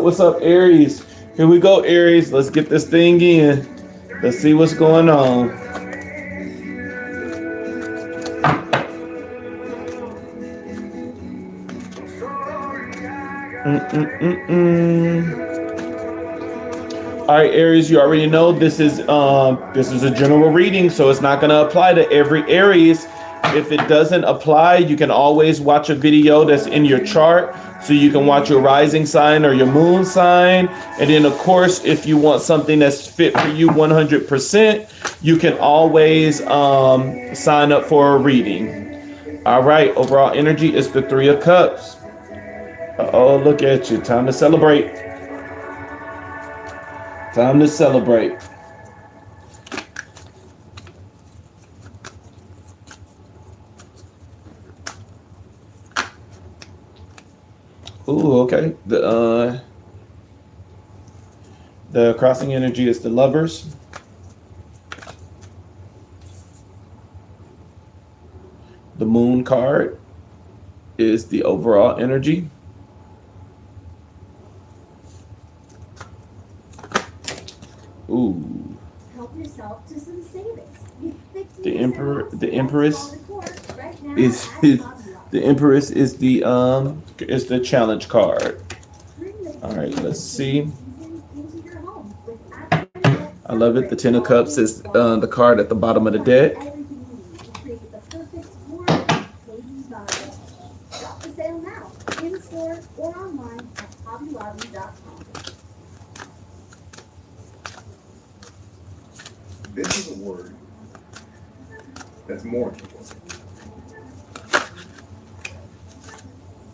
What's up, Aries? Here we go, Aries. Let's get this thing in. Let's see what's going on. All right, Aries, you already know this is a general reading, so it's not going to apply to every Aries. If it doesn't apply, you can always watch a video that's in your chart, so you can watch your rising sign or your moon sign. And then, of course, if you want something that's fit for you 100%, you can always sign up for a reading. All right, overall energy is the Three of Cups. Oh, look at you. Time to celebrate. Time to celebrate. Ooh, okay. The crossing energy is the Lovers. The Moon card is the overall energy. Ooh. Help yourself to some savings. The Empress is the Empress is the challenge card. All right, let's see. I love it. The Ten of Cups is the card at the bottom of the deck. Shop for sale now, in store or online at hobbylobby.com. This is a word that's more important.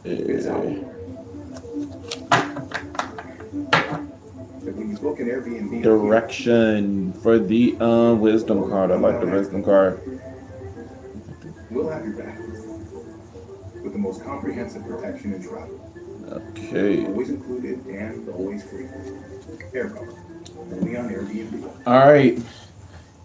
It's out there. That when you book an Airbnb, Direction for the wisdom card. I like the wisdom card. we'll have your back with the most comprehensive protection in travel. Okay. Always included and always free. Air cover. Only on Airbnb. All right,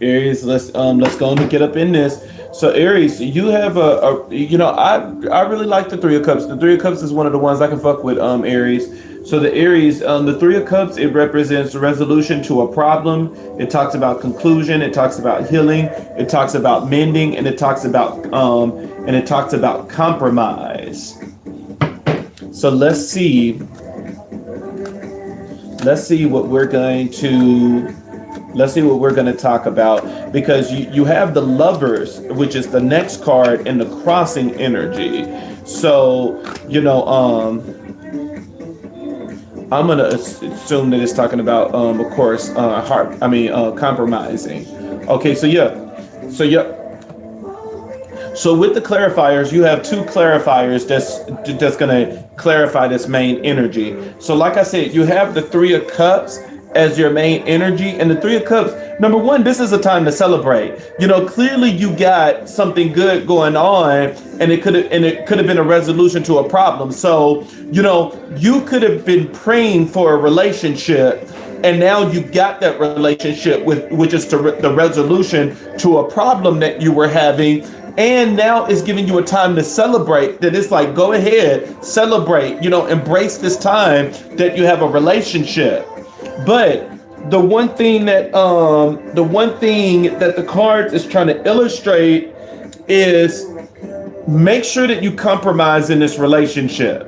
Aries. Let's go and get up in this. So Aries, you have I really like the Three of Cups. The Three of Cups is one of the ones I can fuck with, Aries. So the Aries, the Three of Cups, it represents resolution to a problem. It talks about conclusion. It talks about healing. It talks about mending, and it talks about compromise. So let's see what we're going to talk about, because you have the Lovers, which is the next card in the crossing energy. So I'm gonna assume that it's talking about of course compromising. Okay, so with the clarifiers, you have two clarifiers that's gonna clarify this main energy. So like I said, you have the Three of Cups as your main energy, and the Three of Cups, number one, this is a time to celebrate. Clearly you got something good going on, and it could have been a resolution to a problem. So you could have been praying for a relationship, and now you got that relationship which is the resolution to a problem that you were having. And now it's giving you a time to celebrate. That it's like, go ahead, celebrate, embrace this time that you have a relationship. But the one thing that the cards is trying to illustrate is make sure that you compromise in this relationship.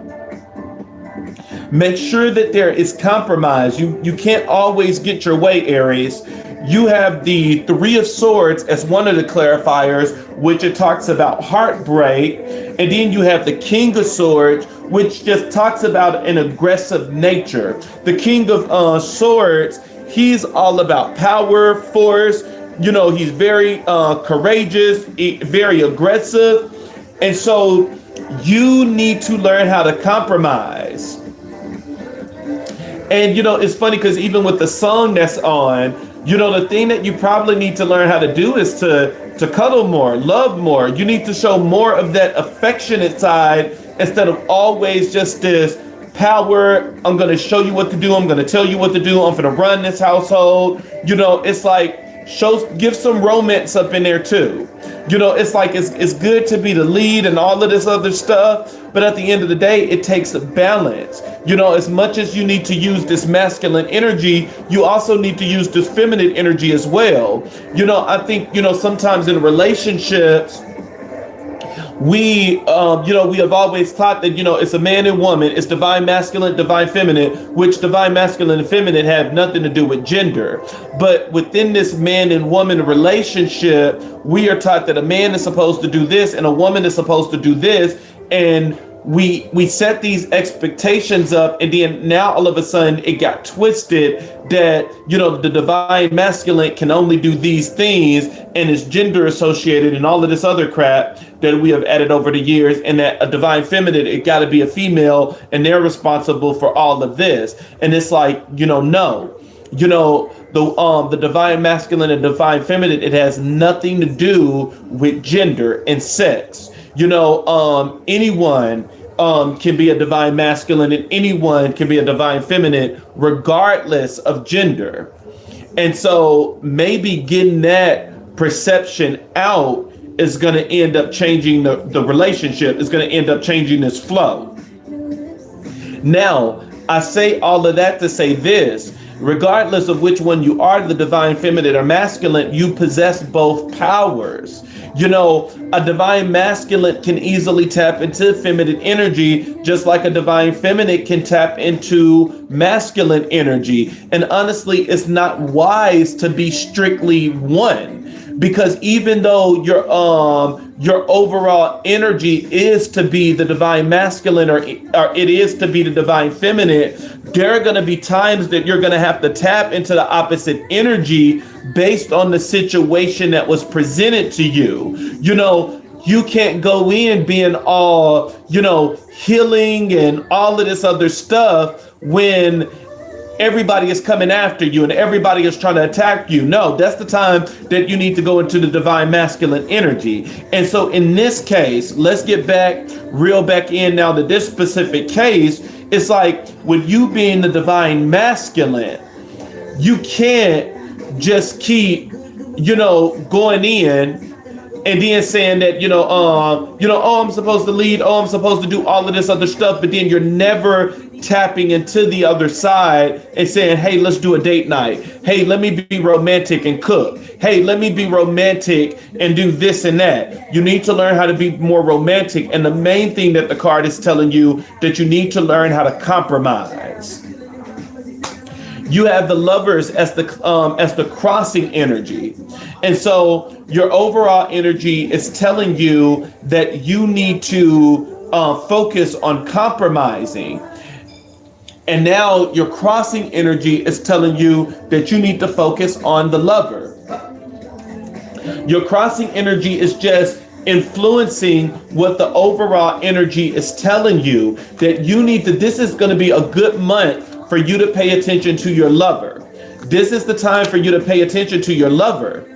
Make sure that there is compromise. You can't always get your way, Aries. You have the Three of Swords as one of the clarifiers, which it talks about heartbreak. And then you have the King of Swords, which just talks about an aggressive nature. The King of Swords, he's all about power, force. He's very courageous, very aggressive. And so you need to learn how to compromise. And it's funny because even with the song that's on, the thing that you probably need to learn how to do is to cuddle more, love more. You need to show more of that affectionate side instead of always just this power. I'm going to show you what to do. I'm going to tell you what to do. I'm going to run this household. It's like give some romance up in there too. It's like it's good to be the lead and all of this other stuff, but at the end of the day, it takes a balance. As much as you need to use this masculine energy, you also need to use this feminine energy as well. I think, sometimes in relationships, we have always taught that, it's a man and woman, it's divine masculine, divine feminine, which divine masculine and feminine have nothing to do with gender. But within this man and woman relationship, we are taught that a man is supposed to do this and a woman is supposed to do this. And we set these expectations up, and then now all of a sudden it got twisted that the divine masculine can only do these things and is gender associated and all of this other crap that we have added over the years, and that a divine feminine, it got to be a female and they're responsible for all of this. And it's like, no, the divine masculine and divine feminine, it has nothing to do with gender and sex. Anyone can be a divine masculine and anyone can be a divine feminine regardless of gender. And so maybe getting that perception out is going to end up changing the relationship, is going to end up changing this flow. Now, I say all of that to say this: regardless of which one you are, the divine feminine or masculine, you possess both powers. A divine masculine can easily tap into feminine energy, just like a divine feminine can tap into masculine energy. And honestly, it's not wise to be strictly one, because even though your overall energy is to be the divine masculine or it is to be the divine feminine, there are going to be times that you're going to have to tap into the opposite energy based on the situation that was presented to you. You can't go in being all, healing and all of this other stuff when everybody is coming after you and everybody is trying to attack you. No, that's the time that you need to go into the divine masculine energy. And so in this case, let's get reel back in now to this specific case. It's like with you being the divine masculine, you can't just keep, going in and then saying that, oh, I'm supposed to lead, oh, I'm supposed to do all of this other stuff, but then you're never tapping into the other side and saying, hey, let's do a date night. Hey, let me be romantic and cook. Hey, let me be romantic and do this and that. You need to learn how to be more romantic. And the main thing that the card is telling you, that you need to learn how to compromise. You have the Lovers as the crossing energy. And so your overall energy is telling you that you need to focus on compromising. And now your crossing energy is telling you that you need to focus on the Lover. Your crossing energy is just influencing what the overall energy is telling you, that you need to, this is going to be a good month for you to pay attention to your Lover. This is the time for you to pay attention to your Lover.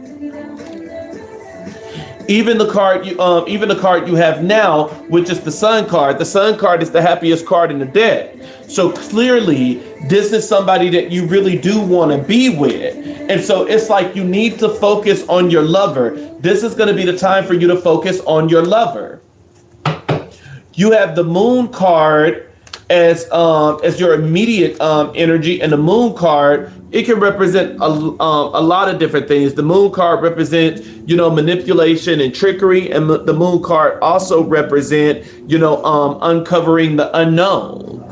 Even the card you have now, which is the Sun card. The Sun card is the happiest card in the deck. So clearly, this is somebody that you really do want to be with. And so it's like you need to focus on your Lover. This is going to be the time for you to focus on your Lover. You have the Moon card as your immediate energy, and the Moon card, it can represent a lot of different things. The Moon card represents, manipulation and trickery, and the Moon card also represent, uncovering the unknown.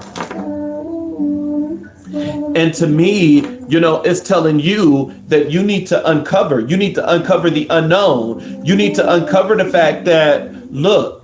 And to me, it's telling you that you need to uncover the unknown. You need to uncover the fact that, look,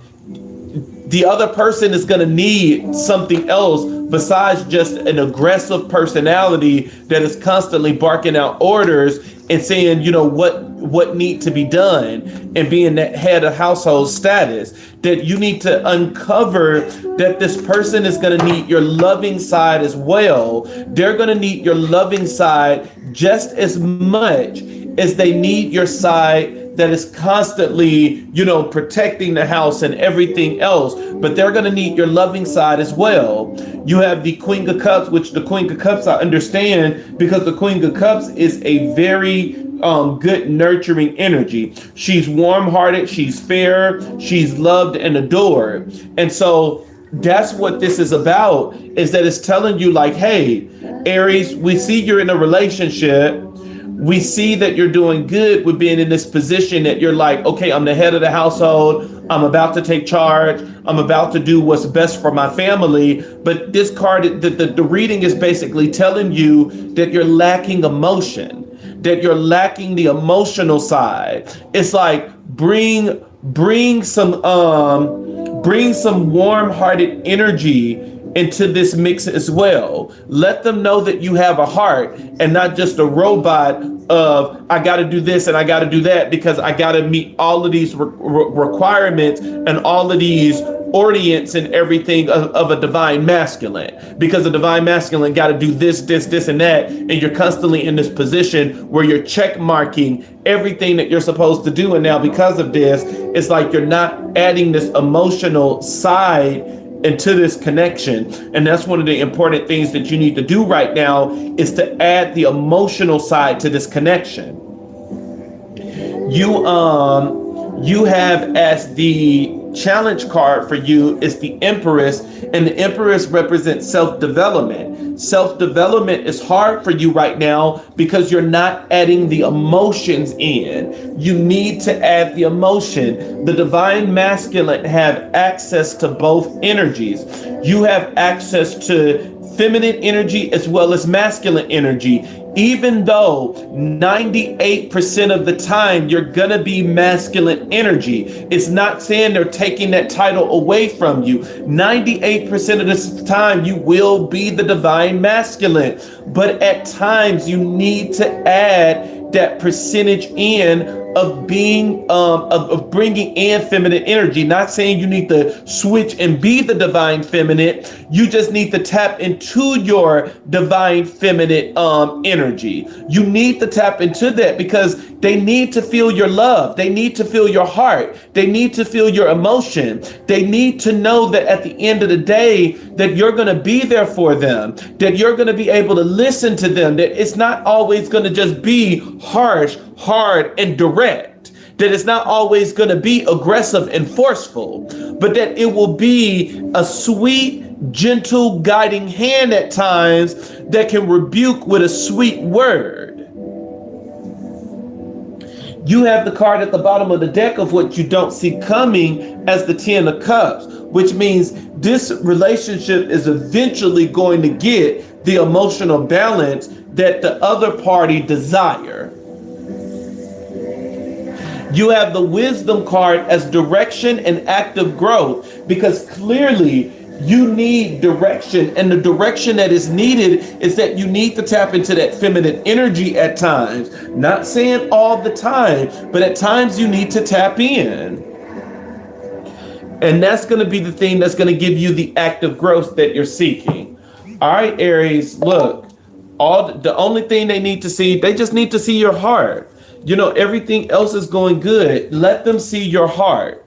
the other person is going to need something else besides just an aggressive personality that is constantly barking out orders and saying, what need to be done, and being that head of household status. That you need to uncover that this person is going to need your loving side as well. They're going to need your loving side just as much as they need your side that is constantly, protecting the house and everything else, but they're going to need your loving side as well. You have the Queen of Cups, which the Queen of Cups I understand, because the Queen of Cups is a very good nurturing energy. She's warm-hearted, she's fair, she's loved and adored. And so that's what this is about, is that it's telling you like, hey, Aries, we see you're in a relationship. We see that you're doing good with being in this position that you're like, okay, I'm the head of the household. I'm about to take charge. I'm about to do what's best for my family. But this card, the reading is basically telling you that you're lacking emotion, that you're lacking the emotional side. It's like bring some warm-hearted energy into this mix as well. Let them know that you have a heart and not just a robot of I got to do this and I got to do that because I got to meet all of these requirements and all of these audience and everything of a divine masculine, because a divine masculine got to do this, and that, and you're constantly in this position where you're check marking everything that you're supposed to do. And now because of this, it's like you're not adding this emotional side into this connection. And that's one of the important things that you need to do right now, is to add the emotional side to this connection. You have, as the challenge card for you, is the Empress, and the Empress represents self-development. Self-development is hard for you right now because you're not adding the emotions in. You need to add the emotion. The divine masculine have access to both energies. You have access to feminine energy as well as masculine energy, even though 98% of the time you're gonna be masculine energy. It's not saying they're taking that title away from you. 98% of the time you will be the divine masculine, but at times you need to add that percentage in of being of bringing in feminine energy. Not saying you need to switch and be the divine feminine. You just need to tap into your divine feminine energy. You need to tap into that because they need to feel your love. They need to feel your heart. They need to feel your emotion. They need to know that at the end of the day that you're going to be there for them, that you're going to be able to listen to them, that it's not always going to just be harsh, hard, and direct, that it's not always going to be aggressive and forceful, but that it will be a sweet, gentle, guiding hand at times that can rebuke with a sweet word. You have the card at the bottom of the deck of what you don't see coming as the Ten of Cups, which means this relationship is eventually going to get the emotional balance that the other party desire. You have the Wisdom card as direction and active growth, because clearly you need direction, and the direction that is needed is that you need to tap into that feminine energy at times. Not saying all the time, but at times you need to tap in. And that's going to be the thing that's going to give you the active growth that you're seeking. All right, Aries, look, the only thing they need to see, they just need to see your heart. You know, everything else is going good. Let them see your heart.